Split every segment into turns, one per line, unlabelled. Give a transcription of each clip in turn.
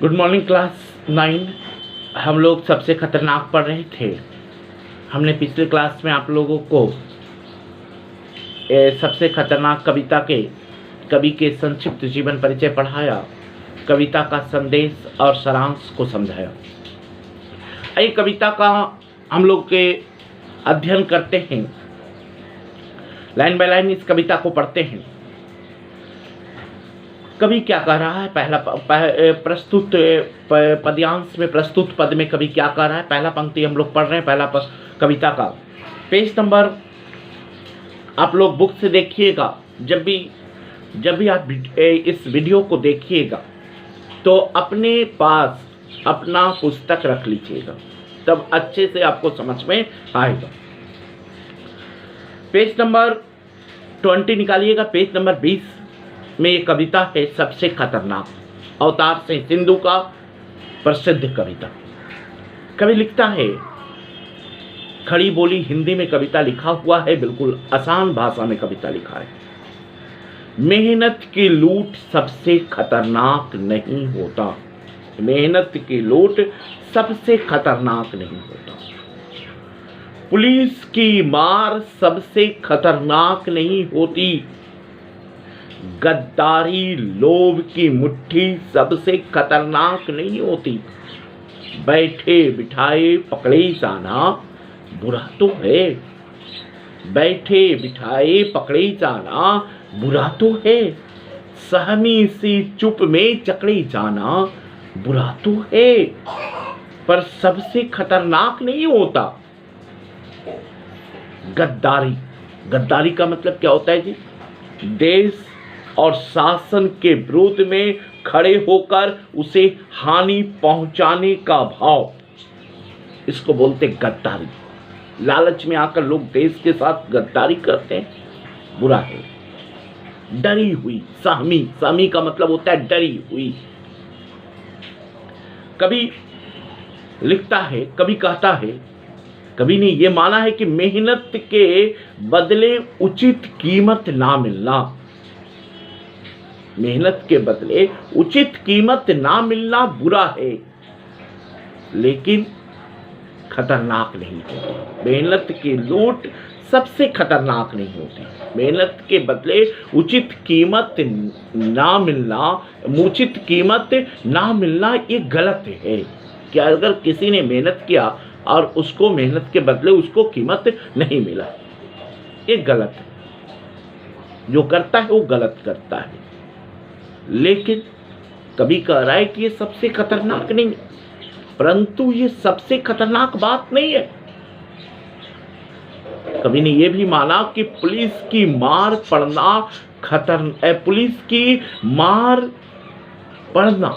Good morning class 9। हम लोग सबसे खतरनाक पढ़ रहे थे। हमने पिछले क्लास में आप लोगों को सबसे खतरनाक कविता के कवि के संक्षिप्त जीवन परिचय पढ़ाया, कविता का संदेश और सारांश को समझाया। ये कविता का हम लोग के अध्ययन करते हैं, लाइन बाय लाइन इस कविता को पढ़ते हैं। कवि क्या कह रहा है, पहला प्रस्तुत पद्यांश में प्रस्तुत पद में कवि क्या कह रहा है, पहला पंक्ति हम लोग पढ़ रहे हैं। पहला कविता का पेज नंबर आप लोग बुक से देखिएगा। जब भी आप इस वीडियो को देखिएगा तो अपने पास अपना पुस्तक रख लीजिएगा, तब अच्छे से आपको समझ में आएगा। Page number 20 निकालिएगा। पेज नंबर 20 में ये कविता है सबसे खतरनाक, अवतार से सिंधु का प्रसिद्ध कविता। कवि लिखता है, खड़ी बोली हिंदी में कविता लिखा हुआ है, बिल्कुल आसान भाषा में कविता लिखा है। मेहनत की लूट सबसे खतरनाक नहीं होता, मेहनत की लूट सबसे खतरनाक नहीं होता। पुलिस की मार सबसे खतरनाक नहीं होती, गद्दारी लोभ की मुट्ठी सबसे खतरनाक नहीं होती। बैठे बिठाए पकड़े जाना बुरा तो है, बैठे बिठाए पकड़े जाना बुरा तो है। सहमी सी चुप में जकड़े जाना बुरा तो है, पर सबसे खतरनाक नहीं होता गद्दारी। गद्दारी का मतलब क्या होता है जी? देश और शासन के विरोध में खड़े होकर उसे हानि पहुंचाने का भाव, इसको बोलते गद्दारी। लालच में आकर लोग देश के साथ गद्दारी करते हैं, बुरा है। डरी हुई, सहमी, सहमी का मतलब होता है डरी हुई। कवि लिखता है, कवि कहता है, कवि ने यह माना है कि मेहनत के बदले उचित कीमत ना मिलना, मेहनत के बदले उचित कीमत ना मिलना बुरा है, लेकिन खतरनाक नहीं होती। मेहनत की लूट सबसे खतरनाक नहीं होती। मेहनत के बदले उचित कीमत ना मिलना, उचित कीमत ना मिलना ये गलत है। कि अगर किसी ने मेहनत किया और उसको मेहनत के बदले उसको कीमत नहीं मिला, ये गलत है। जो करता है वो गलत करता है। लेकिन कभी कह रहा है कि ये सबसे खतरनाक नहीं है, परंतु ये सबसे खतरनाक बात नहीं है। कभी ने यह भी माना कि पुलिस की मार पड़ना पुलिस की मार पड़ना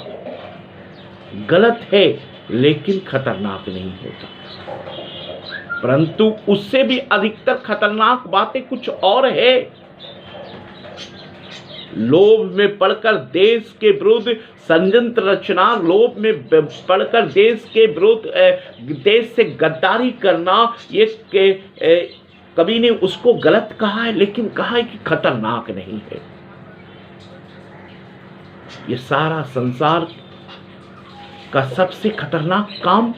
गलत है, लेकिन खतरनाक नहीं होता। परंतु उससे भी अधिकतर खतरनाक बातें कुछ और है। लोभ में पड़कर देश के विरुद्ध षड्यंत्र रचना, लोभ में पड़कर देश के विरुद्ध देश से गद्दारी करना, ये कवि ने उसको गलत कहा है, लेकिन कहा है कि खतरनाक नहीं है। ये सारा संसार का सबसे खतरनाक काम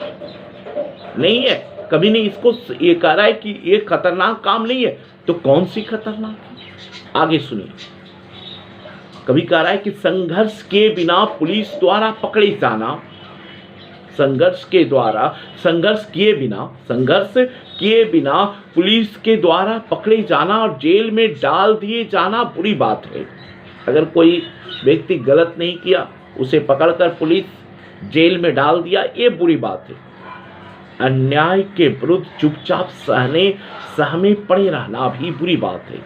नहीं है। कवि ने इसको ये कह रहा है कि ये खतरनाक काम नहीं है, तो कौन सी खतरनाक है? आगे सुनिए। कवि कह रहा है कि संघर्ष के बिना पुलिस द्वारा पकड़े जाना, संघर्ष किए बिना पुलिस के द्वारा पकड़े जाना और जेल में डाल दिए जाना बुरी बात है। अगर कोई व्यक्ति गलत नहीं किया, उसे पकड़कर पुलिस जेल में डाल दिया, ये बुरी बात है। अन्याय के विरुद्ध चुपचाप सहमे पड़े रहना भी बुरी बात है।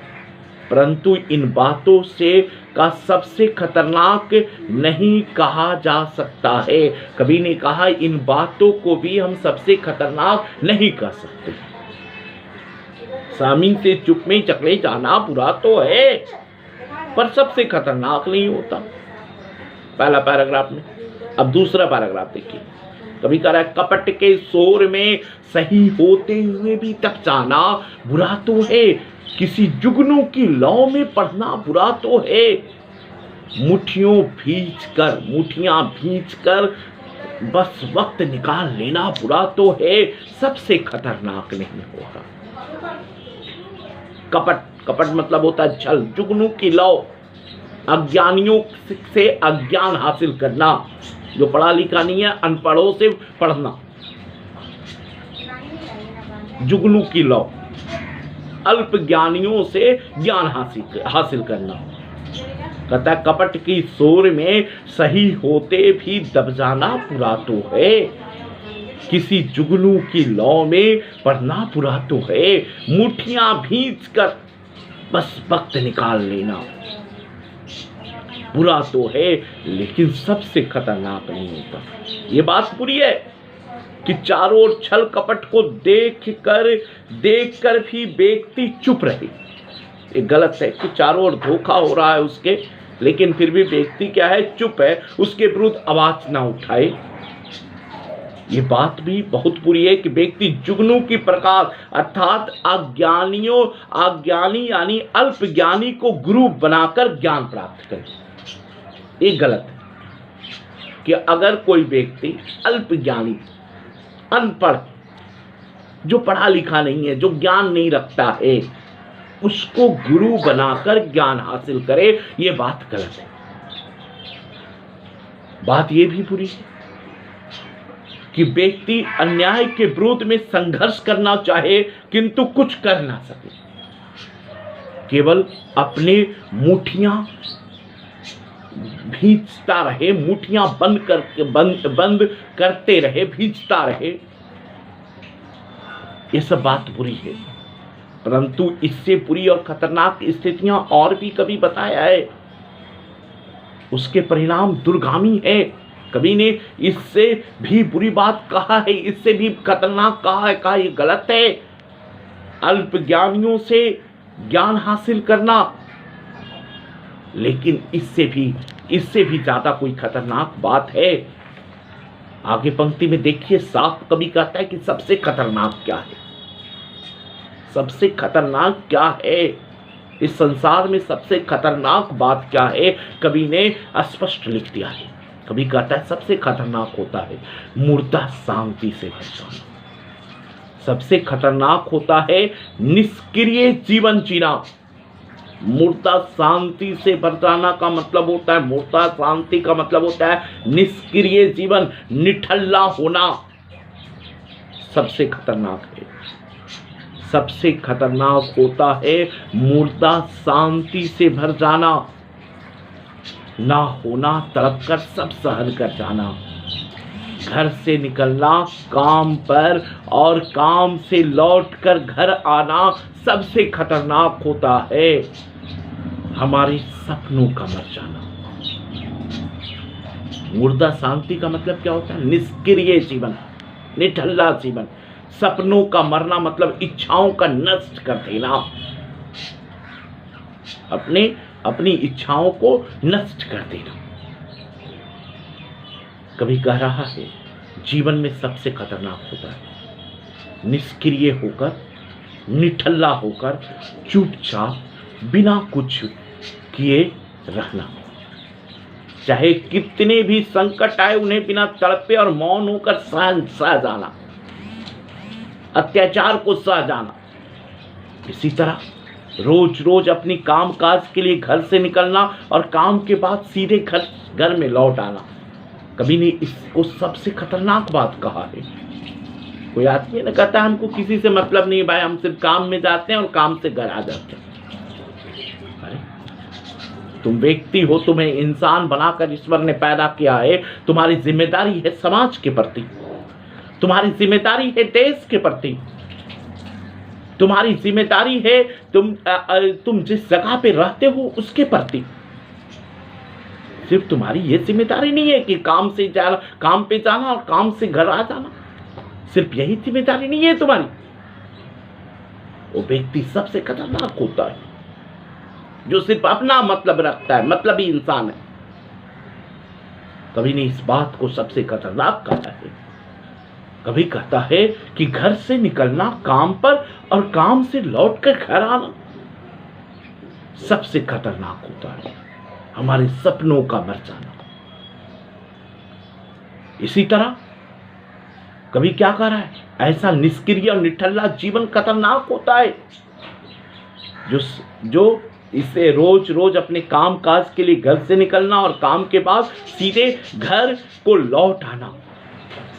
परंतु इन बातों से का सबसे खतरनाक नहीं कहा जा सकता है। कवि ने कहा इन बातों को भी हम सबसे खतरनाक नहीं कह सकते। सामी से चुप में चकले जाना बुरा तो है, पर सबसे खतरनाक नहीं होता। पहला पैराग्राफ में। अब दूसरा पैराग्राफ देखिए। कवि कह रहा है, कपट के शोर में सही होते हुए भी तक जाना बुरा तो है, किसी जुगनू की लौ में पढ़ना बुरा तो है। मुट्ठियां भींच कर बस वक्त निकाल लेना बुरा तो है, सबसे खतरनाक नहीं होगा। कपट मतलब होता है छल, जुगनू की लौ, अज्ञानियों से अज्ञान हासिल करना। जो पढ़ा लिखा नहीं है, अनपढ़ों से पढ़ना, जुगनू की लौ, अल्प ज्ञानियों से ज्ञान हासिल करना। कहता कपट की शोर में सही होते भी दब जाना बुरा तो है, किसी जुगनू की लौ में पढ़ना बुरा तो है। मुट्ठियां भींच कर बस वक्त निकाल लेना बुरा तो है, लेकिन सबसे खतरनाक नहीं होता। ये बात बुरी है कि चारों ओर छल कपट को देख कर भी व्यक्ति चुप रहे। ये गलत है कि चारों ओर धोखा हो रहा है उसके, लेकिन फिर भी व्यक्ति क्या है, चुप है, उसके विरुद्ध आवाज ना उठाए। ये बात भी बहुत बुरी है कि व्यक्ति जुगनू की प्रकार अर्थात अज्ञानी यानी अल्प ज्ञानी को गुरु बनाकर ज्ञान प्राप्त करे। ये गलत है कि अगर कोई व्यक्ति अल्प ज्ञानी, अनपढ़, जो पढ़ा लिखा नहीं है, जो ज्ञान नहीं रखता है, उसको गुरु बनाकर ज्ञान हासिल करे। ये बात गलत है। बात ये भी बुरी है कि व्यक्ति अन्याय के विरोध में संघर्ष करना चाहे किंतु कुछ कर ना सके, केवल अपने मुट्ठियां भींचता रहे, मुट्ठियां बंद करते रहे, भींचता रहे। ये सब बात बुरी है, परंतु इससे बुरी और खतरनाक स्थितियां और भी कभी बताया है, उसके परिणाम दुर्गामी है। कभी ने इससे भी बुरी बात कहा है, इससे भी खतरनाक कहा है, कहा ये गलत है। अल्प ज्ञानियों से ज्ञान हासिल करना, लेकिन इससे भी ज्यादा कोई खतरनाक बात है। आगे पंक्ति में देखिए, साफ कवि कहता है कि सबसे खतरनाक क्या है, सबसे खतरनाक क्या है, इस संसार में सबसे खतरनाक बात क्या है, कवि ने स्पष्ट लिख दिया है। कवि कहता है सबसे खतरनाक होता है मुर्दा शांति से भर जाना, सबसे खतरनाक होता है निष्क्रिय जीवन जीना। मुर्दा शांति से भर जाना का मतलब होता है, मुर्दा शांति का मतलब होता है निष्क्रिय जीवन, निठल्ला होना सबसे खतरनाक है। सबसे खतरनाक होता है मुर्दा शांति से भर जाना, ना होना, तड़प कर सब सहन कर जाना, घर से निकलना काम पर और काम से लौटकर घर आना सबसे खतरनाक होता है हमारे सपनों का मर जाना। मुर्दा शांति का मतलब क्या होता है, निष्क्रिय जीवन, निठल्ला जीवन। सपनों का मरना मतलब इच्छाओं का नष्ट कर देना, अपनी इच्छाओं को नष्ट कर देना। कभी कह रहा है जीवन में सबसे खतरनाक होता है निष्क्रिय होकर, निठल्ला होकर, चुपचाप बिना कुछ किए रहना। चाहे कितने भी संकट आए उन्हें बिना तड़पे और मौन होकर सह जाना, अत्याचार को सह जाना। इसी तरह रोज रोज अपनी काम काज के लिए घर से निकलना और काम के बाद सीधे घर में लौट आना। कभी ने इसको सबसे खतरनाक बात कहा है। कोई आदमी ने कहता है हमको किसी से मतलब नहीं भाई, हम सिर्फ काम में जाते हैं और काम से घर आ जाते हैं। अरे तुम व्यक्ति हो, तुम्हें इंसान बनाकर ईश्वर ने पैदा किया है, तुम्हारी जिम्मेदारी है समाज के प्रति, तुम्हारी जिम्मेदारी है देश के प्रति, तुम्हारी जिम्मेदारी है तुम जिस जगह पे रहते हो उसके प्रति। सिर्फ तुम्हारी ये जिम्मेदारी नहीं है कि काम पे जाना और काम से घर आ जाना, सिर्फ यही जिम्मेदारी नहीं है तुम्हारी। वो व्यक्ति सबसे खतरनाक होता है जो सिर्फ अपना मतलब रखता है, मतलब ही इंसान है। कभी ने इस बात को सबसे खतरनाक कहा है। कभी कहता है कि घर से निकलना काम पर और काम से लौटकर घर आना सबसे खतरनाक होता है। हमारे सपनों का मर जाना। इसी तरह कभी क्या कह रहा है, ऐसा निष्क्रिय और निठल्ला जीवन खतरनाक होता है जो इसे रोज रोज अपने काम काज के लिए घर से निकलना और काम के बाद सीधे घर को लौट आना।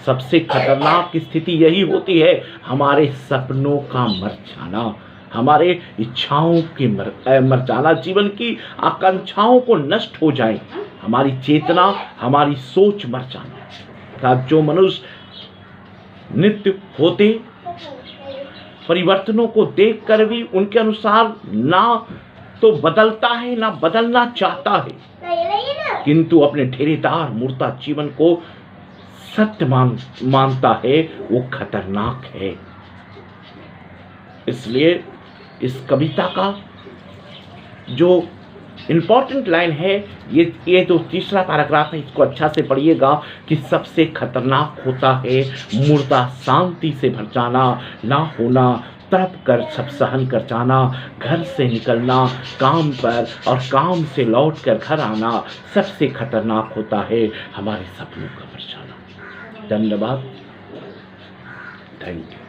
सबसे खतरनाक स्थिति यही होती है, हमारे सपनों का मर जाना, हमारे इच्छाओं के मर जाना, जीवन की आकांक्षाओं को नष्ट हो जाए, हमारी चेतना, हमारी सोच मर जाना। जो मनुष्य नित्य होते परिवर्तनों को देखकर भी उनके अनुसार ना तो बदलता है ना बदलना चाहता है, किंतु अपने ठेरेदार मूर्ता जीवन को सत्य मानता है, वो खतरनाक है। इसलिए इस कविता का जो इंपॉर्टेंट लाइन है, ये जो तीसरा पैराग्राफ है, इसको अच्छा से पढ़िएगा कि सबसे खतरनाक होता है मुर्दा शांति से भर जाना, ना होना, तड़प कर सब सहन कर जाना, घर से निकलना काम पर और काम से लौट कर घर आना। सबसे खतरनाक होता है हमारे सपनों का मर जाना। धन्यवाद, थैंक यू।